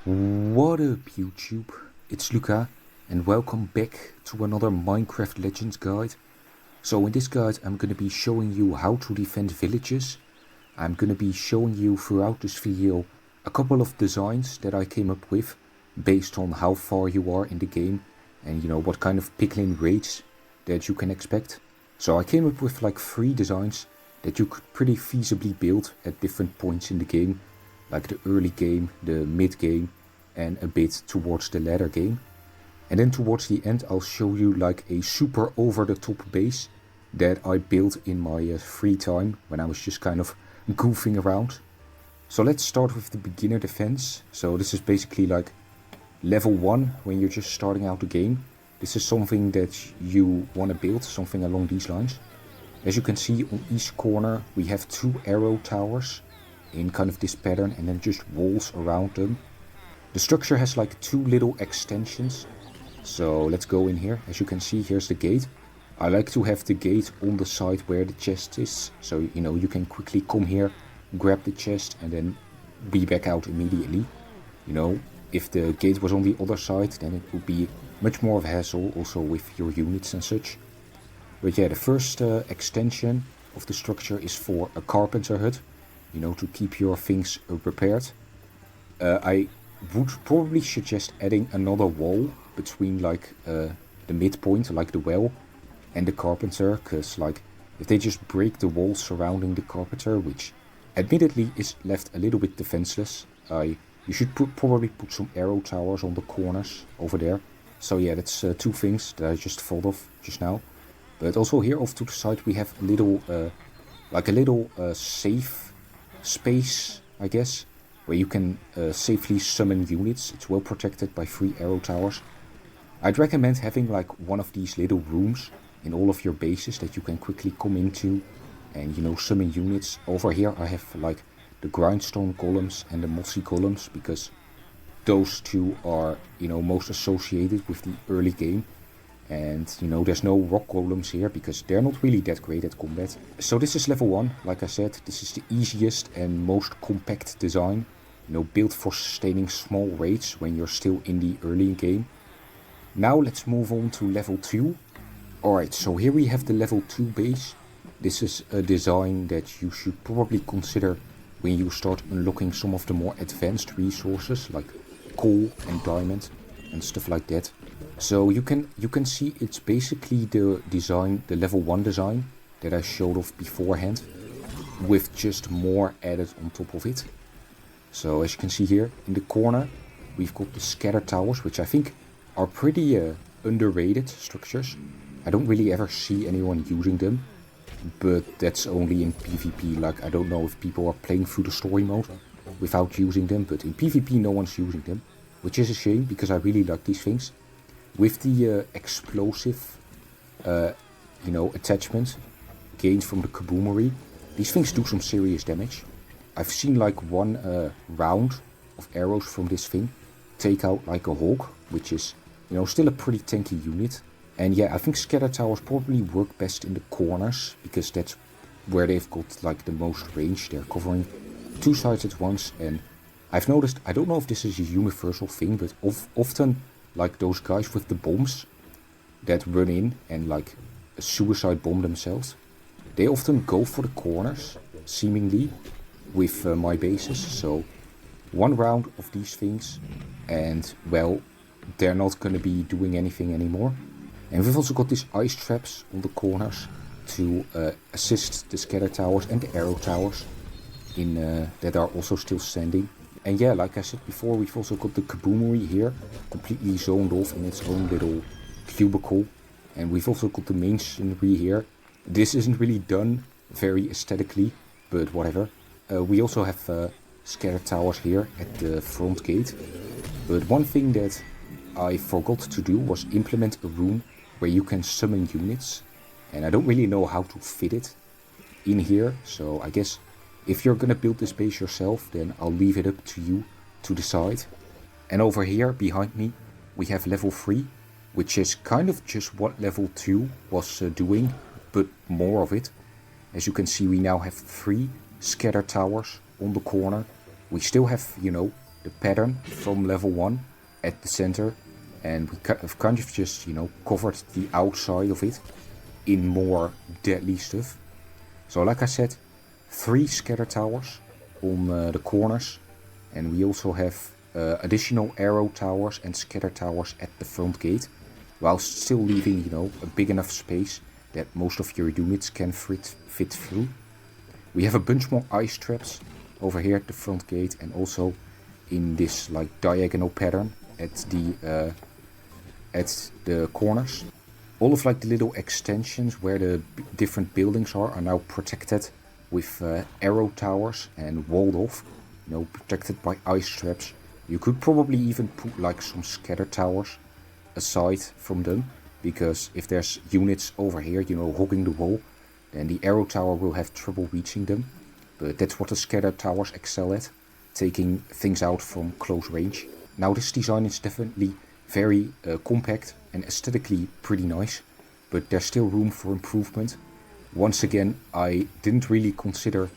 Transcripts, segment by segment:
What up YouTube, it's Luca and welcome back to another Minecraft Legends guide. So in this guide I'm going to be showing you how to defend villages. I'm going to be showing you throughout this video a couple of designs that I came up with based on how far you are in the game and what kind of piglin raids that you can expect. So I came up with like 3 designs that you could pretty feasibly build at different points in the game, like the early game, the mid game, and a bit towards the latter game. And then towards the end I'll show you like a super over the top base that I built in my free time when I was just kind of goofing around. So let's start with the beginner defense. So this is basically like level 1 when you're just starting out the game. This is something that you want to build, something along these lines. As you can see on each corner we have 2 arrow towers in kind of this pattern and then just walls around them. The structure has like 2 little extensions. So let's go in here. As you can see, here's the gate. I like to have the gate on the side where the chest is. So you can quickly come here, grab the chest and then be back out immediately. If the gate was on the other side, then it would be much more of a hassle also with your units and such. But yeah, the first extension of the structure is for a carpenter hut, to keep your things prepared. I would probably suggest adding another wall between like the midpoint, like the well, and the carpenter, because like if they just break the wall surrounding the carpenter, which admittedly is left a little bit defenseless, you should probably put some arrow towers on the corners over there. So yeah, that's 2 things that I just thought of just now. But also here off to the side we have a little safe space, I guess, where you can safely summon units. It's well protected by 3 arrow towers. I'd recommend having like one of these little rooms in all of your bases that you can quickly come into and summon units. Over here I have like the grindstone columns and the mossy columns, because those 2 are most associated with the early game. And there's no rock golems here because they're not really that great at combat. So this is level 1, like I said. This is the easiest and most compact design, built for sustaining small raids when you're still in the early game. Now let's move on to level 2. Alright, so here we have the level 2 base. This is a design that you should probably consider when you start unlocking some of the more advanced resources like coal and diamond and stuff like that. So you can see it's basically the design, the level 1 design that I showed off beforehand, with just more added on top of it. So as you can see here in the corner we've got the scatter towers, which I think are pretty underrated structures. I don't really ever see anyone using them, but that's only in PvP. Like I don't know if people are playing through the story mode without using them, but in PvP no one's using them, which is a shame because I really like these things. With the explosive attachment gained from the kaboomery, these things do some serious damage. I've seen like 1 round of arrows from this thing take out like a hawk, which is still a pretty tanky unit. And yeah, I think scatter towers probably work best in the corners because that's where they've got like the most range. They're covering 2 sides at once, and I've noticed, I don't know if this is a universal thing, but often like those guys with the bombs that run in and like suicide bomb themselves, they often go for the corners, seemingly, with my bases. So 1 round of these things and well, they're not going to be doing anything anymore. And we've also got these ice traps on the corners to assist the scatter towers and the arrow towers in that are also still standing. And yeah, like I said before, we've also got the kaboomery here, completely zoned off in its own little cubicle. And we've also got the masonry here. This isn't really done very aesthetically, but whatever. We also have scatter towers here at the front gate. But one thing that I forgot to do was implement a room where you can summon units. And I don't really know how to fit it in here, so I guess if you're gonna build this base yourself, then I'll leave it up to you to decide. And over here behind me we have level 3, which is kind of just what level 2 was doing, but more of it. As you can see, we now have 3 scatter towers on the corner. We still have, the pattern from level 1 at the center, and we have kind of just, you know, covered the outside of it in more deadly stuff. So like I said, 3 scatter towers on the corners, and we also have additional arrow towers and scatter towers at the front gate, while still leaving, you know, a big enough space that most of your units can fit through. We have a bunch more ice traps over here at the front gate, and also in this like diagonal pattern at the corners. All of like the little extensions where the different buildings are now protected with arrow towers and walled off, you know, protected by ice traps. You could probably even put like some scatter towers aside from them, because if there's units over here, you know, hogging the wall, then the arrow tower will have trouble reaching them. But that's what the scatter towers excel at, taking things out from close range. Now this design is definitely very compact and aesthetically pretty nice, but there's still room for improvement. Once again, I didn't really consider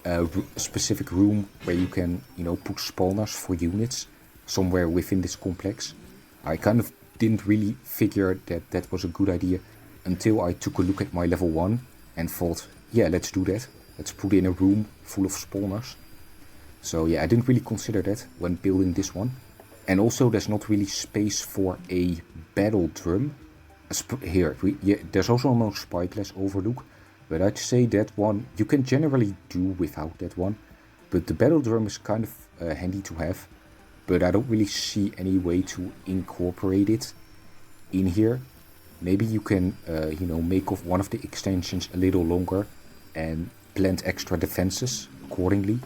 a specific room where you can, you know, put spawners for units somewhere within this complex. I kind of didn't really figure that that was a good idea until I took a look at my level 1 and thought, yeah, let's do that. Let's put in a room full of spawners. So yeah, I didn't really consider that when building this one. And also there's not really space for a battle drum. There's also no spyglass overlook, but I'd say that one you can generally do without that one. But the battle drum is kind of handy to have, but I don't really see any way to incorporate it in here. Maybe you can, you know, make of one of the extensions a little longer and plant extra defenses accordingly.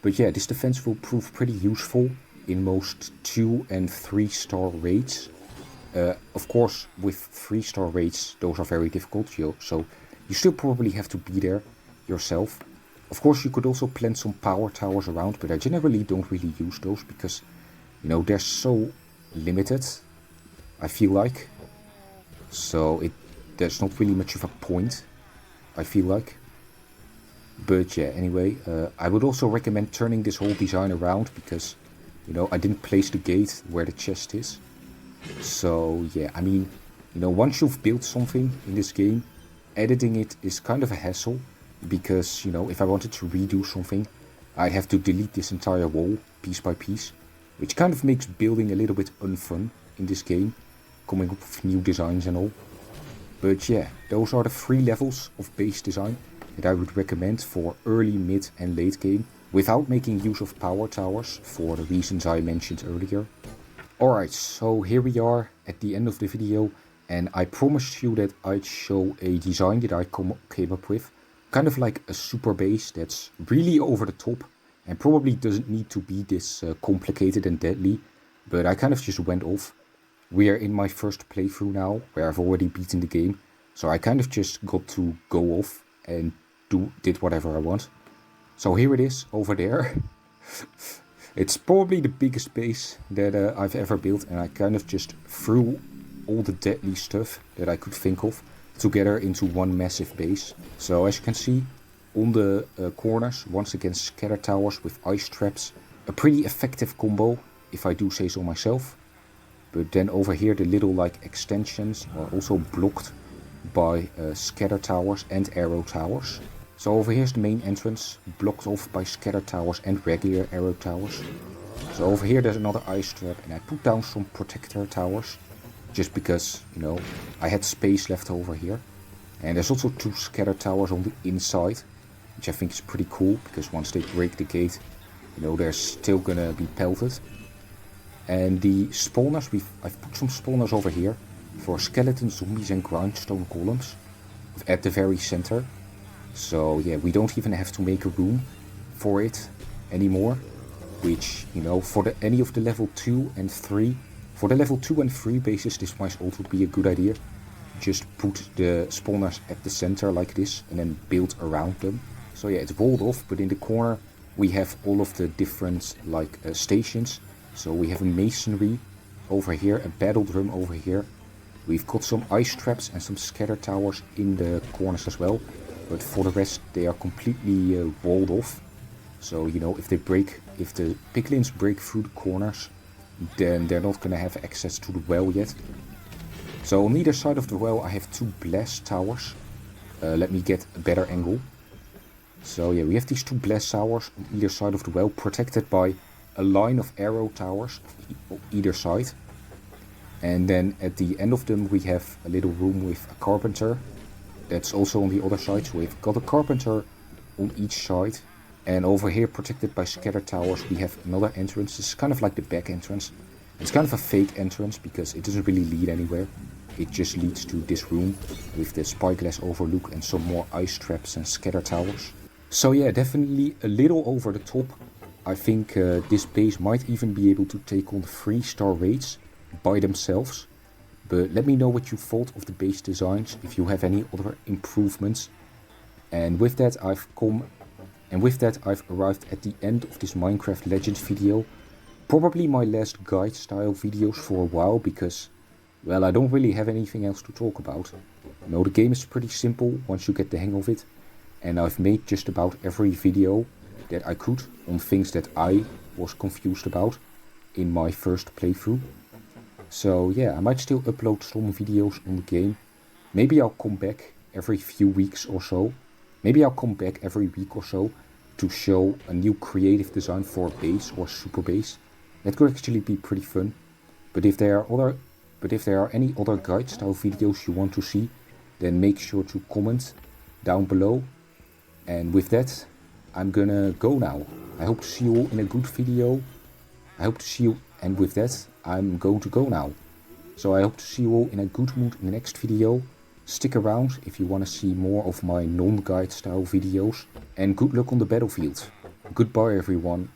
But yeah, this defense will prove pretty useful in most 2 and 3 star raids. Of course, with 3 star raids, those are very difficult, so you still probably have to be there yourself. Of course, you could also plant some power towers around, but I generally don't really use those because, you know, they're so limited, I feel like. So there's not really much of a point, I feel like. But yeah, anyway, I would also recommend turning this whole design around because, you know, I didn't place the gate where the chest is. So yeah, I mean, you know, once you've built something in this game, editing it is kind of a hassle because, you know, if I wanted to redo something, I'd have to delete this entire wall piece by piece, which kind of makes building a little bit unfun in this game, coming up with new designs and all. But yeah, those are the 3 levels of base design that I would recommend for early, mid and late game, without making use of power towers for the reasons I mentioned earlier. Alright, so here we are at the end of the video, and I promised you that I'd show a design that I came up with, kind of like a super base that's really over the top and probably doesn't need to be this complicated and deadly, but I kind of just went off. We are in my first playthrough now, where I've already beaten the game, so I kind of just got to go off and did whatever I want. So here it is over there. It's probably the biggest base that I've ever built, and I kind of just threw all the deadly stuff that I could think of together into one massive base. So as you can see, on the corners, once again scatter towers with ice traps. A pretty effective combo, if I do say so myself. But then over here the little like extensions are also blocked by scatter towers and arrow towers. So over here's the main entrance, blocked off by scatter towers and regular arrow towers. So over here there's another ice trap, and I put down some protector towers, just because, you know, I had space left over here. And there's also 2 scatter towers on the inside, which I think is pretty cool, because once they break the gate, you know, they're still gonna be pelted. And the spawners, I've put some spawners over here for skeleton zombies and grindstone columns at the very center. So yeah, we don't even have to make a room for it anymore, which, you know, for any of the level 2 and 3, for the level 2 and 3 bases, this might also be a good idea. Just put the spawners at the center like this and then build around them. So yeah, it's walled off, but in the corner we have all of the different like stations. So we have a masonry over here, a battle drum over here. We've got some ice traps and some scatter towers in the corners as well. But for the rest, they are completely walled off. So, you know, if the piglins break through the corners, then they're not gonna have access to the well yet. So on either side of the well I have 2 blast towers. Let me get a better angle. So yeah, we have these 2 blast towers on either side of the well, protected by a line of arrow towers on either side. And then at the end of them we have a little room with a carpenter. That's also on the other side, so we've got a carpenter on each side. And over here, protected by scattered towers, we have another entrance. This is kind of like the back entrance. It's kind of a fake entrance because it doesn't really lead anywhere. It just leads to this room with the spyglass overlook and some more ice traps and scattered towers. So yeah, definitely a little over the top. I think this base might even be able to take on 3-star raids by themselves. But let me know what you thought of the base designs, if you have any other improvements. And with that I've arrived at the end of this Minecraft Legends video. Probably my last guide style videos for a while because, well, I don't really have anything else to talk about. You know, the game is pretty simple once you get the hang of it. And I've made just about every video that I could on things that I was confused about in my first playthrough. So yeah, I might still upload some videos on the game. Maybe I'll come back every few weeks or so. Maybe I'll come back every week or so to show a new creative design for a base or super base. That could actually be pretty fun. But if there are any other guide style videos you want to see, then make sure to comment down below. And with that, I'm gonna go now. I hope to see you all in a good video. And with that, I'm going to go now. So I hope to see you all in a good mood in the next video. Stick around if you want to see more of my non-guide style videos. And good luck on the battlefield. Goodbye everyone.